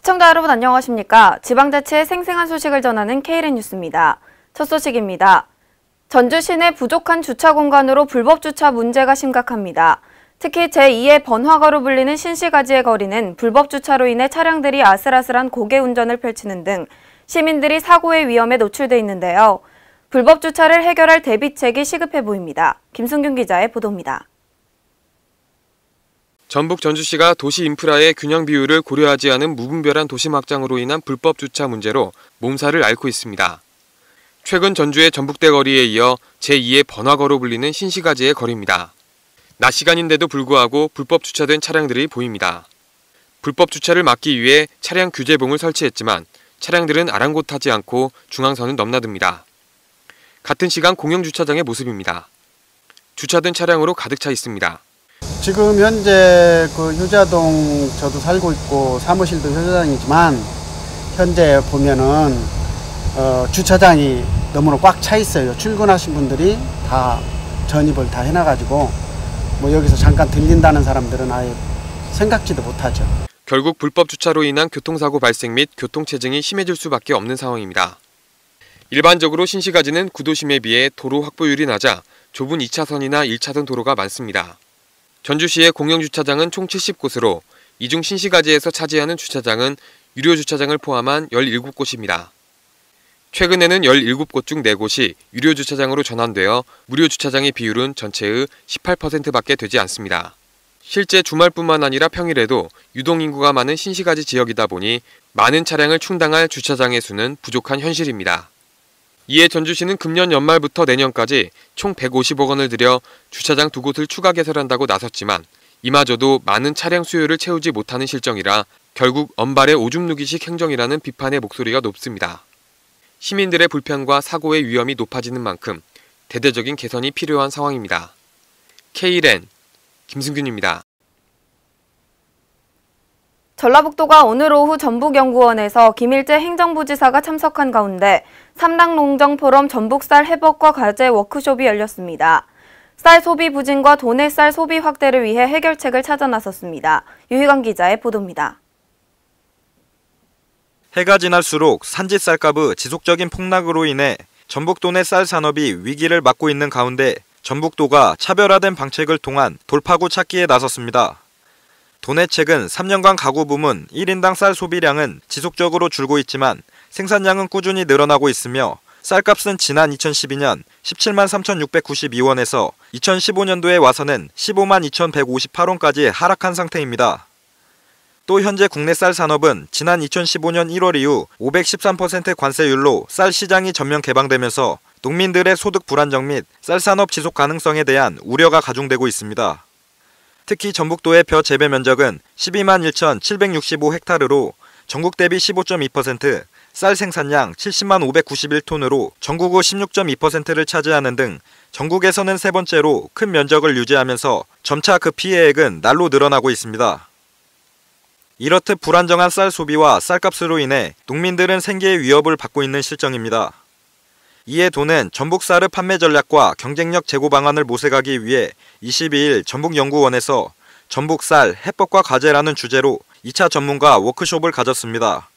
시청자 여러분 안녕하십니까? 지방자치의 생생한 소식을 전하는 KLN 뉴스입니다. 첫 소식입니다. 전주 시내 부족한 주차 공간으로 불법 주차 문제가 심각합니다. 특히 제2의 번화가로 불리는 신시가지의 거리는 불법 주차로 인해 차량들이 아슬아슬한 고개 운전을 펼치는 등 시민들이 사고의 위험에 노출돼 있는데요. 불법 주차를 해결할 대비책이 시급해 보입니다. 김승균 기자의 보도입니다. 전북 전주시가 도시 인프라의 균형 비율을 고려하지 않은 무분별한 도심 확장으로 인한 불법 주차 문제로 몸살을 앓고 있습니다. 최근 전주의 전북대 거리에 이어 제2의 번화가로 불리는 신시가지의 거리입니다. 낮 시간인데도 불구하고 불법 주차된 차량들이 보입니다. 불법 주차를 막기 위해 차량 규제봉을 설치했지만 차량들은 아랑곳하지 않고 중앙선을 넘나듭니다. 같은 시간 공영주차장의 모습입니다. 주차된 차량으로 가득 차 있습니다. 지금 현재 효자동 저도 살고 있고 사무실도 효자동이지만 현재 보면은 주차장이 너무나 꽉 차 있어요. 출근하신 분들이 다 전입을 다 해놔가지고 여기서 잠깐 들린다는 사람들은 아예 생각지도 못하죠. 결국 불법 주차로 인한 교통사고 발생 및 교통체증이 심해질 수밖에 없는 상황입니다. 일반적으로 신시가지는 구도심에 비해 도로 확보율이 낮아 좁은 2차선이나 1차선 도로가 많습니다. 전주시의 공영주차장은 총 70곳으로 이 중 신시가지에서 차지하는 주차장은 유료 주차장을 포함한 17곳입니다. 최근에는 17곳 중 4곳이 유료 주차장으로 전환되어 무료 주차장의 비율은 전체의 18%밖에 되지 않습니다. 실제 주말뿐만 아니라 평일에도 유동인구가 많은 신시가지 지역이다 보니 많은 차량을 충당할 주차장의 수는 부족한 현실입니다. 이에 전주시는 금년 연말부터 내년까지 총 150억 원을 들여 주차장 2곳을 추가 개설한다고 나섰지만 이마저도 많은 차량 수요를 채우지 못하는 실정이라 결국 언발의 오줌 누기식 행정이라는 비판의 목소리가 높습니다. 시민들의 불편과 사고의 위험이 높아지는 만큼 대대적인 개선이 필요한 상황입니다. KLN 김승균입니다. 전라북도가 오늘 오후 전북연구원에서 김일재 행정부지사가 참석한 가운데 삼락농정포럼 전북쌀 해법과 과제 워크숍이 열렸습니다. 쌀 소비 부진과 도내 쌀 소비 확대를 위해 해결책을 찾아 나섰습니다. 유희관 기자의 보도입니다. 해가 지날수록 산지 쌀값의 지속적인 폭락으로 인해 전북 도내 쌀 산업이 위기를 맞고 있는 가운데 전북도가 차별화된 방책을 통한 돌파구 찾기에 나섰습니다. 도내 최근 3년간 가구 부문 1인당 쌀 소비량은 지속적으로 줄고 있지만 생산량은 꾸준히 늘어나고 있으며 쌀값은 지난 2012년 17만 3,692원에서 2015년도에 와서는 15만 2,158원까지 하락한 상태입니다. 또 현재 국내 쌀 산업은 지난 2015년 1월 이후 513% 관세율로 쌀 시장이 전면 개방되면서 농민들의 소득 불안정 및 쌀 산업 지속 가능성에 대한 우려가 가중되고 있습니다. 특히 전북도의 벼 재배 면적은 12만 1,765헥타르로 전국 대비 15.2%, 쌀 생산량 70만 591톤으로 전국의 16.2%를 차지하는 등 전국에서는 세 번째로 큰 면적을 유지하면서 점차 그 피해액은 날로 늘어나고 있습니다. 이렇듯 불안정한 쌀 소비와 쌀값으로 인해 농민들은 생계의 위협을 받고 있는 실정입니다. 이에 도는 전북 쌀의 판매 전략과 경쟁력 제고 방안을 모색하기 위해 22일 전북연구원에서 전북 쌀 해법과 과제라는 주제로 2차 전문가 워크숍을 가졌습니다.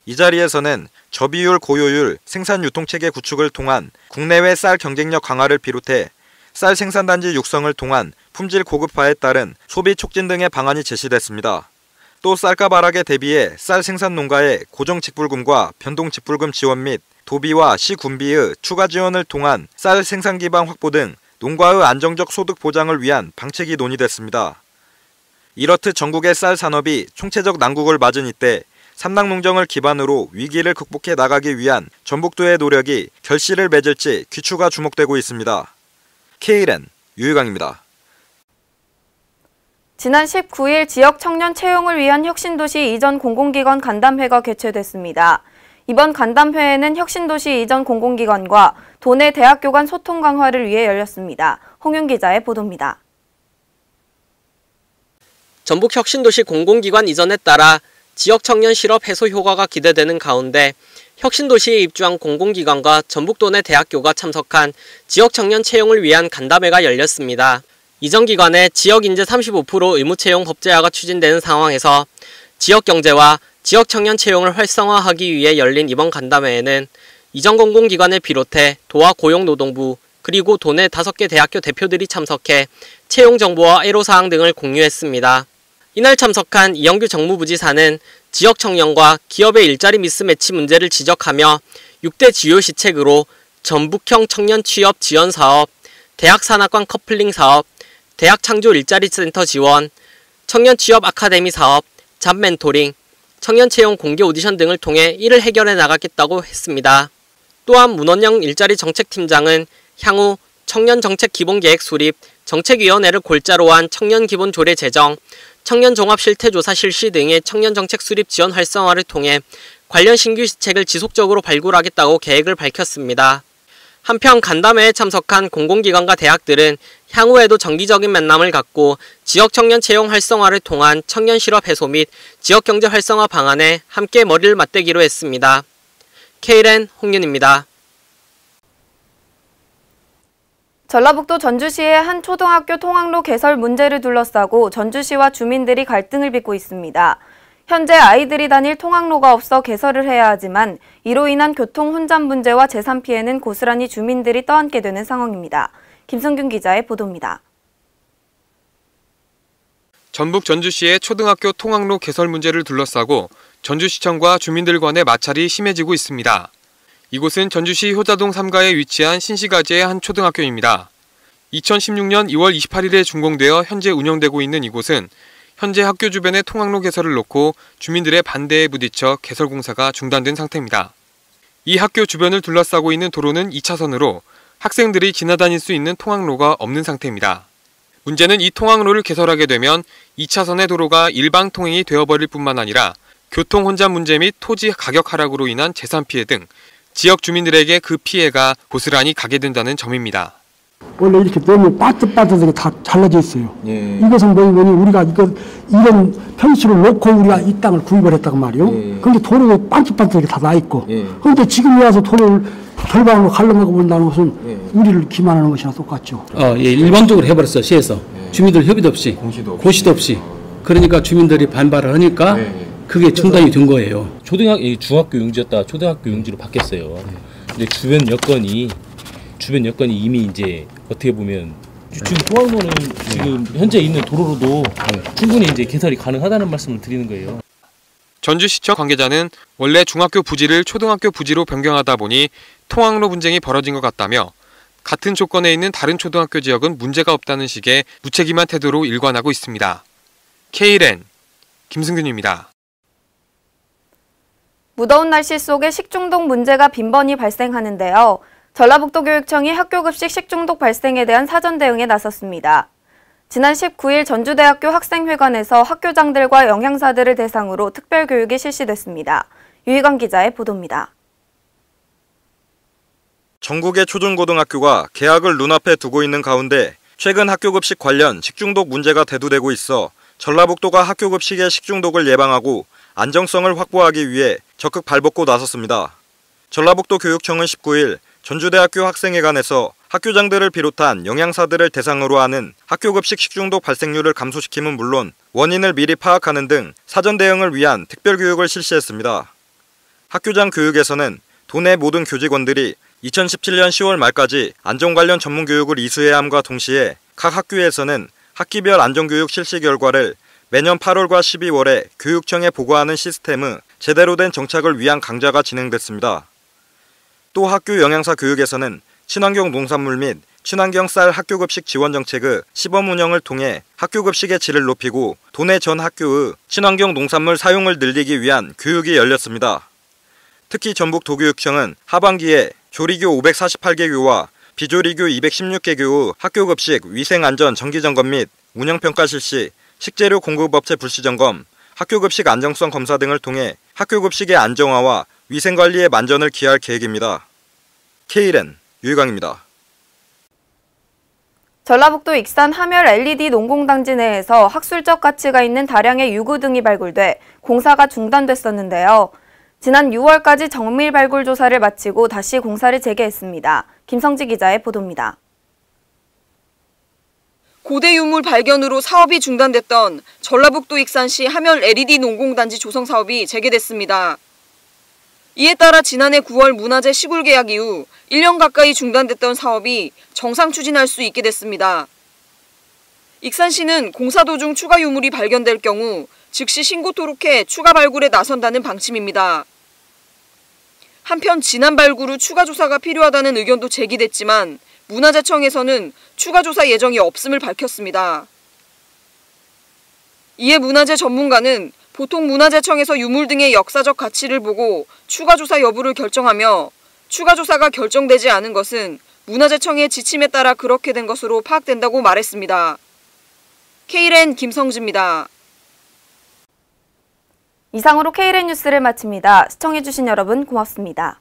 이 자리에서는 저비율 고효율 생산 유통체계 구축을 통한 국내외 쌀 경쟁력 강화를 비롯해 쌀 생산단지 육성을 통한 품질 고급화에 따른 소비 촉진 등의 방안이 제시됐습니다. 또 쌀값 하락에 대비해 쌀 생산 농가의 고정 직불금과 변동 직불금 지원 및 도비와 시군비의 추가 지원을 통한 쌀 생산 기반 확보 등 농가의 안정적 소득 보장을 위한 방책이 논의됐습니다. 이렇듯 전국의 쌀 산업이 총체적 난국을 맞은 이때 삼락농정을 기반으로 위기를 극복해 나가기 위한 전북도의 노력이 결실을 맺을지 귀추가 주목되고 있습니다. KLN 유희광입니다. 지난 19일 지역 청년 채용을 위한 혁신도시 이전 공공기관 간담회가 개최됐습니다. 이번 간담회에는 혁신도시 이전 공공기관과 도내 대학교 간 소통 강화를 위해 열렸습니다. 홍윤 기자의 보도입니다. 전북 혁신도시 공공기관 이전에 따라 지역 청년 실업 해소 효과가 기대되는 가운데 혁신도시에 입주한 공공기관과 전북도 내 대학교가 참석한 지역 청년 채용을 위한 간담회가 열렸습니다. 이전 기관의 지역 인재 35% 의무 채용 법제화가 추진되는 상황에서 지역 경제와 지역 청년 채용을 활성화하기 위해 열린 이번 간담회에는 이전 공공기관을 비롯해 도와 고용노동부 그리고 도내 5개 대학교 대표들이 참석해 채용 정보와 애로사항 등을 공유했습니다. 이날 참석한 이영규 정무부지사는 지역 청년과 기업의 일자리 미스매치 문제를 지적하며 6대 주요 시책으로 전북형 청년 취업 지원 사업, 대학 산학관 커플링 사업, 대학 창조 일자리 센터 지원, 청년 취업 아카데미 사업, 잡 멘토링, 청년 채용 공개 오디션 등을 통해 이를 해결해 나가겠다고 했습니다. 또한 문원영 일자리 정책팀장은 향후 청년 정책 기본 계획 수립, 정책위원회를 골자로 한 청년 기본 조례 제정, 청년 종합 실태조사 실시 등의 청년 정책 수립 지원 활성화를 통해 관련 신규 시책을 지속적으로 발굴하겠다고 계획을 밝혔습니다. 한편 간담회에 참석한 공공기관과 대학들은 향후에도 정기적인 만남을 갖고 지역 청년 채용 활성화를 통한 청년 실업 해소 및 지역 경제 활성화 방안에 함께 머리를 맞대기로 했습니다. KLN 홍윤입니다. 전라북도 전주시의 한 초등학교 통학로 개설 문제를 둘러싸고 전주시와 주민들이 갈등을 빚고 있습니다. 현재 아이들이 다닐 통학로가 없어 개설을 해야 하지만 이로 인한 교통 혼잡 문제와 재산 피해는 고스란히 주민들이 떠안게 되는 상황입니다. 김성균 기자의 보도입니다. 전북 전주시의 초등학교 통학로 개설 문제를 둘러싸고 전주시청과 주민들 간의 마찰이 심해지고 있습니다. 이곳은 전주시 효자동 3가에 위치한 신시가지의 한 초등학교입니다. 2016년 2월 28일에 준공되어 현재 운영되고 있는 이곳은 현재 학교 주변의 통학로 개설을 놓고 주민들의 반대에 부딪혀 개설 공사가 중단된 상태입니다. 이 학교 주변을 둘러싸고 있는 도로는 2차선으로 학생들이 지나다닐 수 있는 통학로가 없는 상태입니다. 문제는 이 통학로를 개설하게 되면 2차선의 도로가 일방 통행이 되어버릴 뿐만 아니라 교통 혼잡 문제 및 토지 가격 하락으로 인한 재산 피해 등 지역 주민들에게 그 피해가 고스란히 가게 된다는 점입니다. 원래 이렇게 너무 빠듯빠듯하게 다 잘라져 있어요. 예. 이것은 뭐니 우리가 이런 평수를 놓고 우리가 이 땅을 구입을 했다고 말이요. 예. 그런데 도로가 반듯반듯하게 다 나 있고. 예. 그런데 지금 와서 도로를 절반으로 갈라먹어 본다는 것은 예. 우리를 기만하는 것이나 똑같죠. 예, 일방적으로 해버렸어 시에서. 주민들 협의도 없이, 고시도 없이. 그러니까 주민들이 반발을 하니까 그게 중단이 된 거예요. 중학교 용지였다가 초등학교 용지로 바뀌었어요. 근데 주변 여건이 이미 이제 어떻게 보면 지금 통학로는 지금 현재 있는 도로로도 충분히 이제 개설이 가능하다는 말씀을 드리는 거예요. 전주시청 관계자는 원래 중학교 부지를 초등학교 부지로 변경하다 보니 통학로 분쟁이 벌어진 것 같다며 같은 조건에 있는 다른 초등학교 지역은 문제가 없다는 식의 무책임한 태도로 일관하고 있습니다. KLN 김승균입니다. 무더운 날씨 속에 식중독 문제가 빈번히 발생하는데요. 전라북도 교육청이 학교급식 식중독 발생에 대한 사전 대응에 나섰습니다. 지난 19일 전주대학교 학생회관에서 학교장들과 영양사들을 대상으로 특별교육이 실시됐습니다. 유희관 기자의 보도입니다. 전국의 초중고등학교가 개학을 눈앞에 두고 있는 가운데 최근 학교급식 관련 식중독 문제가 대두되고 있어 전라북도가 학교급식의 식중독을 예방하고 안정성을 확보하기 위해 적극 발벗고 나섰습니다. 전라북도 교육청은 19일 전주대학교 학생회관에서 학교장들을 비롯한 영양사들을 대상으로 하는 학교급식 식중독 발생률을 감소시킴은 물론 원인을 미리 파악하는 등 사전 대응을 위한 특별교육을 실시했습니다. 학교장 교육에서는 도내 모든 교직원들이 2017년 10월 말까지 안전 관련 전문 교육을 이수해야 함과 동시에 각 학교에서는 학기별 안전교육 실시 결과를 매년 8월과 12월에 교육청에 보고하는 시스템의 제대로 된 정착을 위한 강좌가 진행됐습니다. 또 학교 영양사 교육에서는 친환경 농산물 및 친환경 쌀 학교급식 지원 정책의 시범 운영을 통해 학교급식의 질을 높이고 도내 전 학교의 친환경 농산물 사용을 늘리기 위한 교육이 열렸습니다. 특히 전북도교육청은 하반기에 조리교 548개 교와 비조리교 216개 교의 학교급식 위생안전 정기점검 및 운영평가 실시, 식재료 공급업체 불시점검, 학교급식 안정성 검사 등을 통해 학교급식의 안정화와 위생관리에 만전을 기할 계획입니다. KLN 유희광입니다. 전라북도 익산 하멸 LED 농공단지 내에서 학술적 가치가 있는 다량의 유구 등이 발굴돼 공사가 중단됐었는데요. 지난 6월까지 정밀 발굴 조사를 마치고 다시 공사를 재개했습니다. 김성지 기자의 보도입니다. 고대 유물 발견으로 사업이 중단됐던 전라북도 익산시 함열 LED 농공단지 조성 사업이 재개됐습니다. 이에 따라 지난해 9월 문화재 시굴 계약 이후 1년 가까이 중단됐던 사업이 정상 추진할 수 있게 됐습니다. 익산시는 공사 도중 추가 유물이 발견될 경우 즉시 신고 토록해 추가 발굴에 나선다는 방침입니다. 한편 지난 발굴 후 추가 조사가 필요하다는 의견도 제기됐지만 문화재청에서는 추가 조사 예정이 없음을 밝혔습니다. 이에 문화재 전문가는 보통 문화재청에서 유물 등의 역사적 가치를 보고 추가 조사 여부를 결정하며 추가 조사가 결정되지 않은 것은 문화재청의 지침에 따라 그렇게 된 것으로 파악된다고 말했습니다. KLN 김성지입니다. 이상으로 KLN 뉴스를 마칩니다. 시청해주신 여러분 고맙습니다.